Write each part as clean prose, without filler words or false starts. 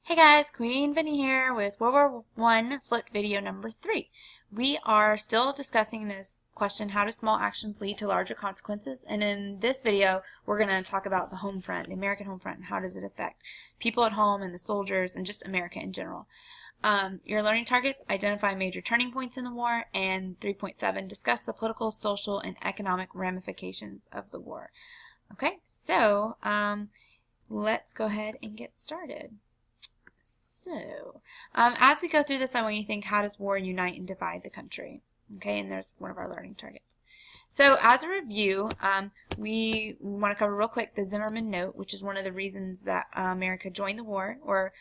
Hey guys, Queen Vinny here with WW1 flip video number 3. We are still discussing this question, how do small actions lead to larger consequences? And in this video, we're going to talk about the home front, the American home front, and how does it affect people at home and the soldiers and just America in general. Your learning targets: identify major turning points in the war, and 3.7, discuss the political, social, and economic ramifications of the war. Okay, so let's go ahead and get started. So, as we go through this, I want you to think, how does war unite and divide the country? Okay, and there's one of our learning targets. So, as a review, we want to cover real quick the Zimmerman Note, which is one of the reasons that America joined the war, or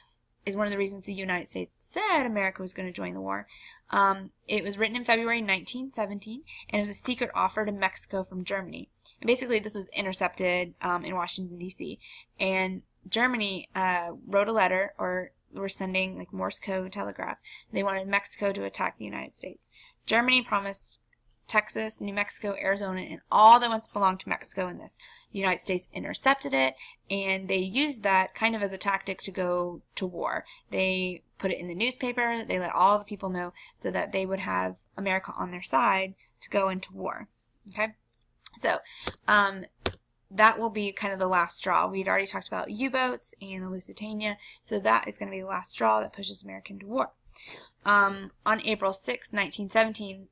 is one of the reasons the United States said America was going to join the war. It was written in February 1917, and it was a secret offer to Mexico from Germany. And basically, this was intercepted in Washington, D.C., and Germany wrote a letter, or were sending like Morse code telegraph. They wanted Mexico to attack the United States. Germany promised Texas, New Mexico, Arizona, and all that once belonged to Mexico in this. The United States intercepted it, and they used that kind of as a tactic to go to war. They put it in the newspaper, they let all the people know so that they would have America on their side to go into war. Okay? So, that will be kind of the last straw. We'd already talked about U-boats and the Lusitania, so that is going to be the last straw that pushes America into war. On April 6, 1917,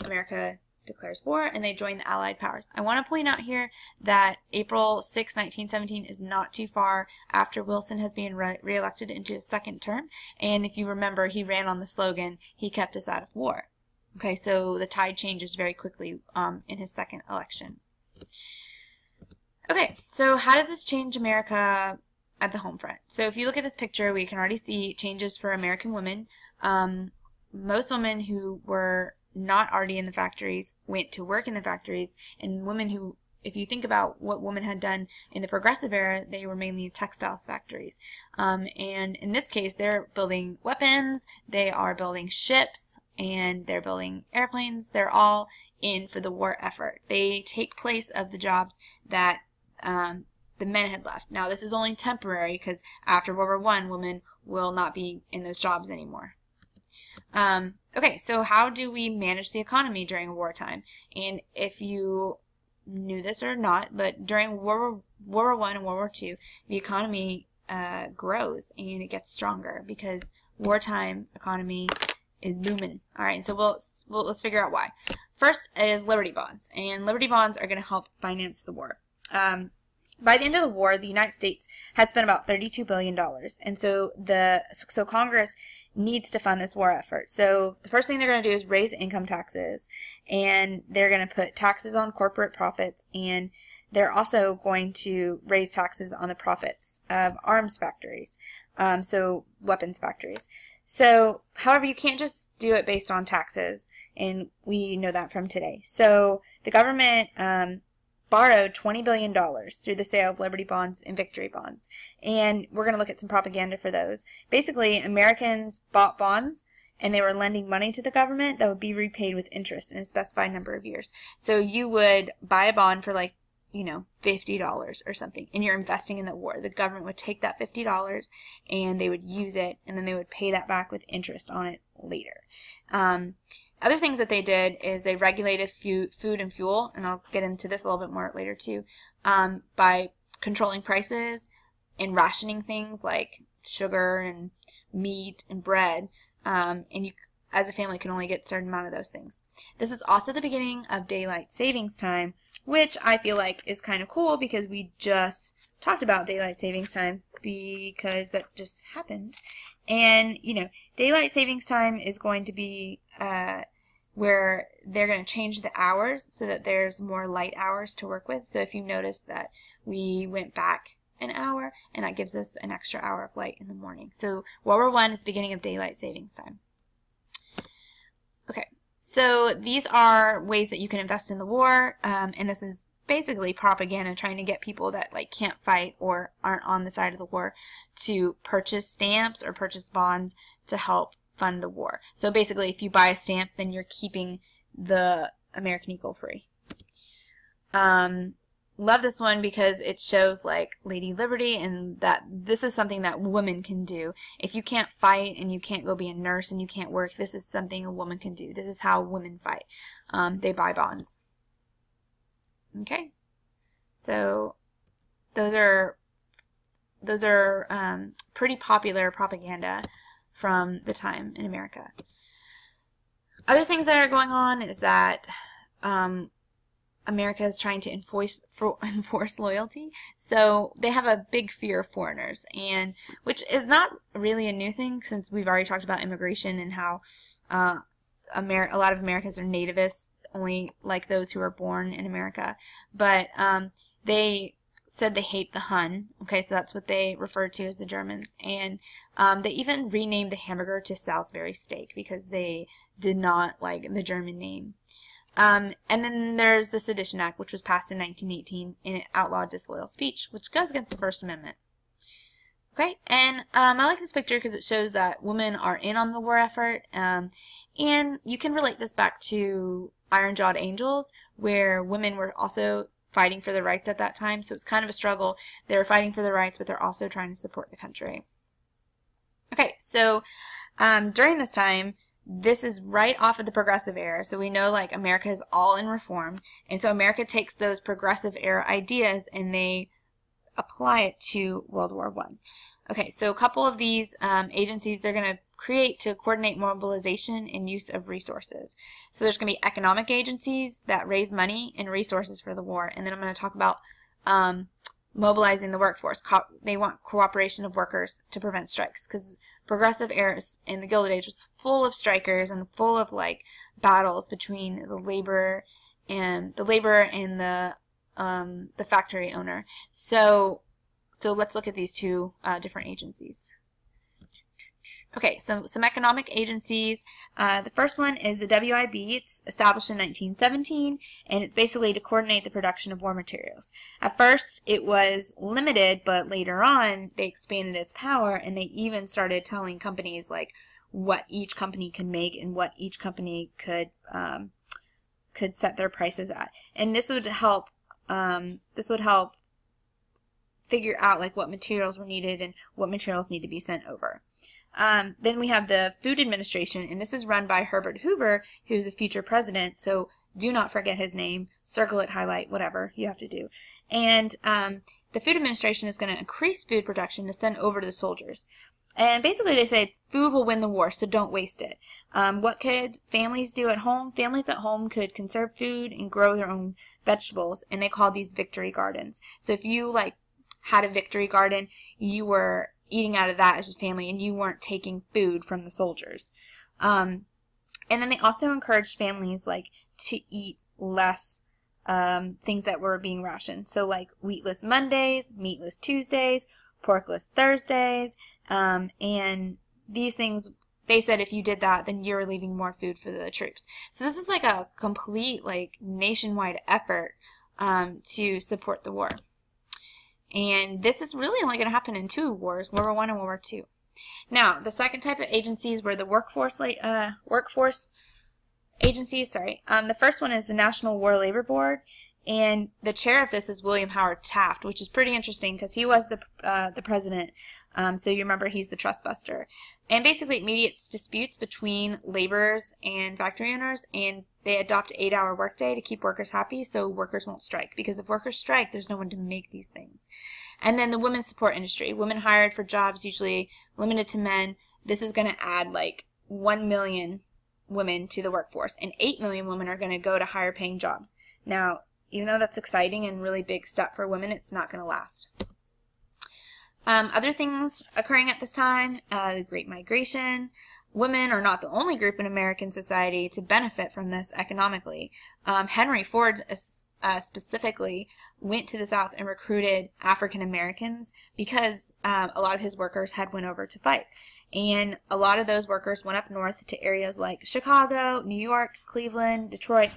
America declares war, and they join the Allied powers. I want to point out here that April 6, 1917 is not too far after Wilson has been re-elected into his second term, and if you remember, he ran on the slogan, "He kept us out of war." Okay, so the tide changes very quickly in his second election. Okay, so how does this change America at the home front? So if you look at this picture, we can already see changes for American women. Most women who were not already in the factories went to work in the factories, and women who, if you think about what women had done in the Progressive era, they were mainly in textiles factories. And in this case, they're building weapons, they are building ships, and they're building airplanes. They're all in for the war effort. They take place of the jobs that the men had left. Now, this is only temporary because after World War I, women will not be in those jobs anymore. Okay, so how do we manage the economy during wartime? And if you knew this or not, but during World War I and World War II, the economy grows and it gets stronger because wartime economy is booming. All right, so let's figure out why. First is Liberty bonds, and Liberty bonds are going to help finance the war. By the end of the war, the United States had spent about $32 billion, and so Congress needs to fund this war effort. So the first thing they're going to do is raise income taxes, and they're going to put taxes on corporate profits, and they're also going to raise taxes on the profits of arms factories, so weapons factories. So, however, you can't just do it based on taxes, and we know that from today. So the government borrowed $20 billion through the sale of Liberty bonds and Victory bonds. And we're going to look at some propaganda for those. Basically, Americans bought bonds, and they were lending money to the government that would be repaid with interest in a specified number of years. So you would buy a bond for like, $50 or something, and you're investing in the war. The government would take that $50 and they would use it, and then they would pay that back with interest on it later. Other things that they did is they regulated food and fuel, and I'll get into this a little bit more later too, by controlling prices and rationing things like sugar and meat and bread, and you, as a family, can only get a certain amount of those things. This is also the beginning of daylight savings time, which I feel like is kind of cool because we just talked about daylight savings time because that just happened. And, daylight savings time is going to be where they're going to change the hours so that there's more light hours to work with. So if you notice that we went back an hour, and that gives us an extra hour of light in the morning. So World War I is the beginning of daylight savings time. Okay, so these are ways that you can invest in the war, and this is basically propaganda trying to get people that can't fight or aren't on the side of the war to purchase stamps or purchase bonds to help fund the war. So basically, if you buy a stamp, then you're keeping the American eagle free. love this one because it shows like Lady Liberty, and that this is something that women can do. If you can't fight and you can't go be a nurse and you can't work, this is something a woman can do. This is how women fight. They buy bonds. Okay, so those are pretty popular propaganda from the time in America. Other things that are going on is that America is trying to enforce loyalty. So they have a big fear of foreigners, and which is not really a new thing, since we've already talked about immigration and how a lot of Americans are nativists, only like those who are born in America. But they said they hate the Hun. Okay, so that's what they referred to as the Germans. And they even renamed the hamburger to Salisbury steak because they did not like the German name. And then there's the Sedition Act, which was passed in 1918, and it outlawed disloyal speech, which goes against the First Amendment. Okay, and I like this picture because it shows that women are in on the war effort, and you can relate this back to Iron-Jawed Angels, where women were also fighting for their rights at that time, so it's kind of a struggle. They're fighting for their rights, but they're also trying to support the country. Okay, so during this time, this is right off of the progressive era, so we know like America is all in reform, and so America takes those progressive era ideas and they apply it to World War I. Okay, so a couple of these agencies they're going to create to coordinate mobilization and use of resources. So there's going to be economic agencies that raise money and resources for the war, and then I'm going to talk about mobilizing the workforce. They want cooperation of workers to prevent strikes, because progressive eras in the Gilded Age was full of strikers and full of like battles between the labor and the factory owner. So let's look at these two different agencies. Okay, so some economic agencies. The first one is the WIB. It's established in 1917, and it's basically to coordinate the production of war materials. At first, it was limited, but later on, they expanded its power, and they even started telling companies like what each company can make and what each company could set their prices at. And this would help. Figure out like what materials were needed and what materials need to be sent over. Then we have the Food Administration, and this is run by Herbert Hoover, who's a future president, so do not forget his name, circle it, highlight, whatever you have to do. And the Food Administration is going to increase food production to send over to the soldiers. And basically they say food will win the war, so don't waste it. What could families do at home? Families at home could conserve food and grow their own vegetables, and they call these victory gardens. So if you like had a victory garden, you were eating out of that as a family, and you weren't taking food from the soldiers. And then they also encouraged families like to eat less things that were being rationed. So like wheatless Mondays, meatless Tuesdays, porkless Thursdays, and these things, they said if you did that, then you're leaving more food for the troops. So this is like a complete like nationwide effort to support the war. And this is really only going to happen in two wars, World War I and World War II. Now, the second type of agencies were the workforce agencies. The first one is the National War Labor Board, and the chair of this is William Howard Taft, which is pretty interesting because he was the president. So you remember he's the trust buster. And basically it mediates disputes between laborers and factory owners, and they adopt an 8-hour workday to keep workers happy so workers won't strike. Because if workers strike, there's no one to make these things. And then the women's support industry. Women hired for jobs usually limited to men. This is going to add like 1 million women to the workforce, and 8 million women are going to go to higher paying jobs. Now, even though that's exciting and really big step for women, it's not going to last. Other things occurring at this time, the Great Migration. Women are not the only group in American society to benefit from this economically. Henry Ford specifically went to the South and recruited African Americans because a lot of his workers had went over to fight. And a lot of those workers went up north to areas like Chicago, New York, Cleveland, Detroit,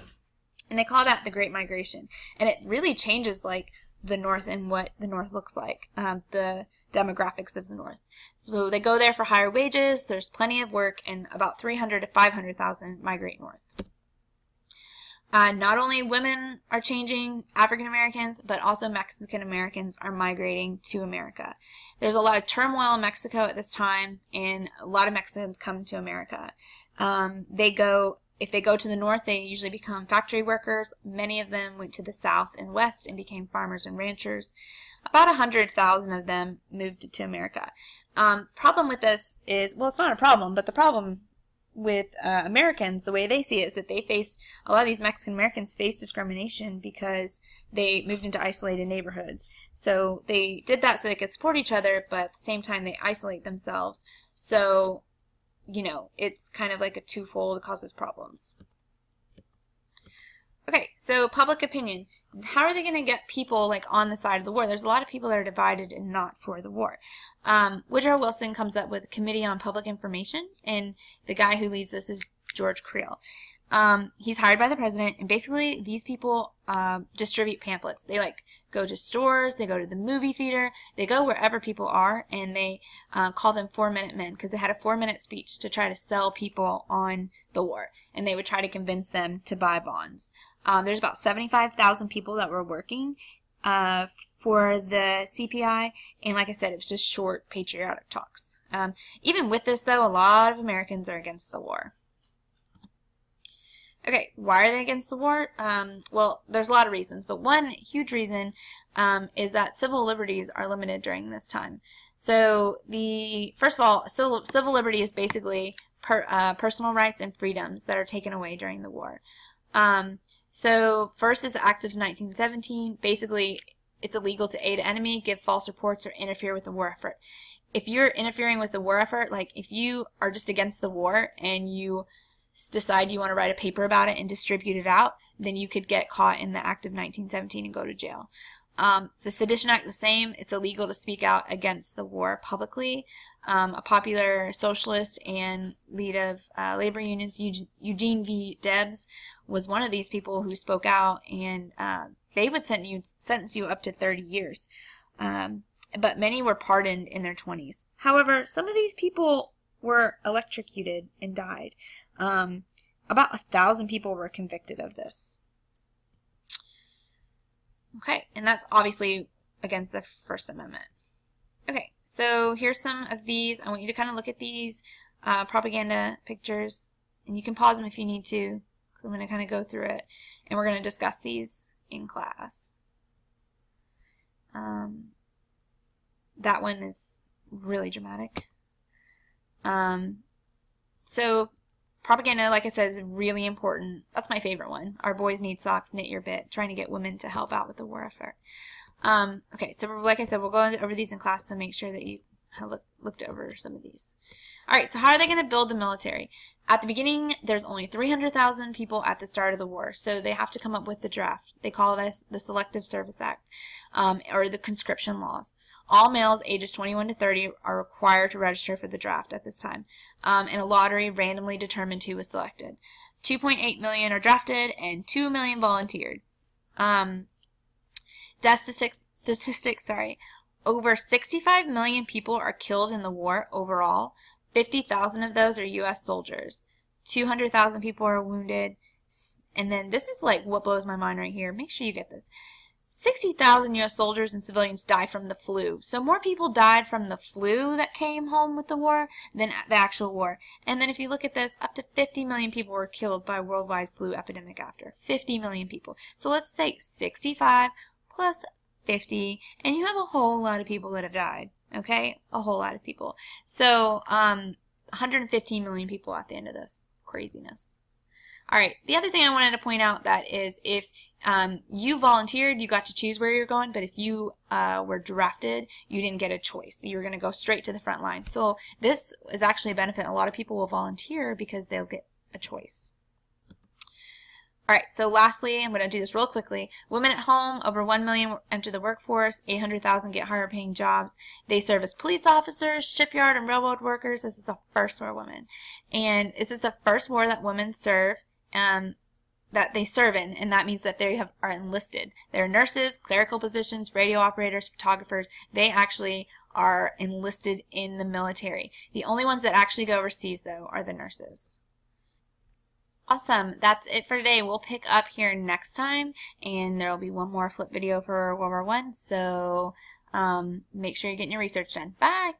and they call that the Great Migration. And it really changes like the North and what the North looks like, the demographics of the North. So they go there for higher wages, there's plenty of work, and about 300 to 500,000 migrate north. Not only women are changing, African Americans, but also Mexican Americans are migrating to America. There's a lot of turmoil in Mexico at this time, and a lot of Mexicans come to America. If they go to the north, they usually become factory workers. Many of them went to the south and west and became farmers and ranchers. About 100,000 of them moved to America. Problem with this is, well, it's not a problem, but the problem with Americans, the way they see it, is that a lot of these Mexican Americans face discrimination because they moved into isolated neighborhoods. So they did that so they could support each other, but at the same time they isolate themselves. So, you know, it's kind of like a twofold. It causes problems. Okay, so public opinion. How are they going to get people like on the side of the war? There's a lot of people that are divided and not for the war. Woodrow Wilson comes up with a committee on public information, and the guy who leads this is George Creel. He's hired by the president, and basically these people distribute pamphlets. They like go to stores, they go to the movie theater, they go wherever people are, and they call them 4-minute men because they had a 4-minute speech to try to sell people on the war, and they would try to convince them to buy bonds. There's about 75,000 people that were working for the CPI, and like I said, it was just short patriotic talks. Even with this, though, a lot of Americans are against the war. Okay, why are they against the war? Well, there's a lot of reasons, but one huge reason is that civil liberties are limited during this time. So, first of all, civil liberty is basically personal rights and freedoms that are taken away during the war. So, first is the Act of 1917. Basically, it's illegal to aid an enemy, give false reports, or interfere with the war effort. If you're interfering with the war effort, like if you are just against the war and you decide you want to write a paper about it and distribute it out, then you could get caught in the Act of 1917 and go to jail. The Sedition Act, the same. It's illegal to speak out against the war publicly. A popular socialist and lead of labor unions, Eugene V. Debs, was one of these people who spoke out, and they would sentence you up to 30 years. But many were pardoned in their 20s. However, some of these people were electrocuted and died. About 1,000 people were convicted of this. Okay, and that's obviously against the First Amendment. Okay, so here's some of these. I want you to kind of look at these propaganda pictures, and you can pause them if you need to. I'm going to kind of go through it, and we're going to discuss these in class. That one is really dramatic. So propaganda, like I said, is really important. That's my favorite one. Our boys need socks, knit your bit. Trying to get women to help out with the war effort. Okay, so like I said, we'll go over these in class, so make sure that you have looked over some of these. Alright, so how are they going to build the military? At the beginning, there's only 300,000 people at the start of the war, so they have to come up with the draft. They call this the Selective Service Act, or the conscription laws. All males ages 21 to 30 are required to register for the draft at this time, and a lottery randomly determined who was selected. 2.8 million are drafted, and 2 million volunteered. Death statistics, over 65 million people are killed in the war overall. 50,000 of those are U.S. soldiers. 200,000 people are wounded. And then this is like what blows my mind right here. Make sure you get this. 60,000 U.S. soldiers and civilians die from the flu. So more people died from the flu that came home with the war than the actual war. And then if you look at this, up to 50 million people were killed by a worldwide flu epidemic after. 50 million people. So let's take 65 plus 50, and you have a whole lot of people that have died. Okay? A whole lot of people. So, 115 million people at the end of this. Craziness. Alright, the other thing I wanted to point out that is if you volunteered, you got to choose where you're going, but if you were drafted, you didn't get a choice. You were going to go straight to the front line. So this is actually a benefit. A lot of people will volunteer because they'll get a choice. Alright, so lastly, I'm going to do this real quickly. Women at home, over 1 million enter the workforce, 800,000 get higher paying jobs. They serve as police officers, shipyard and railroad workers. This is the first war women. And this is the first war that women serve, that they serve in, and that means that they are enlisted. They're nurses, clerical positions, radio operators, photographers. They actually are enlisted in the military. The only ones that actually go overseas, though, are the nurses. Awesome. That's it for today. We'll pick up here next time, and there will be one more flip video for World War I. So make sure you're getting your research done. Bye.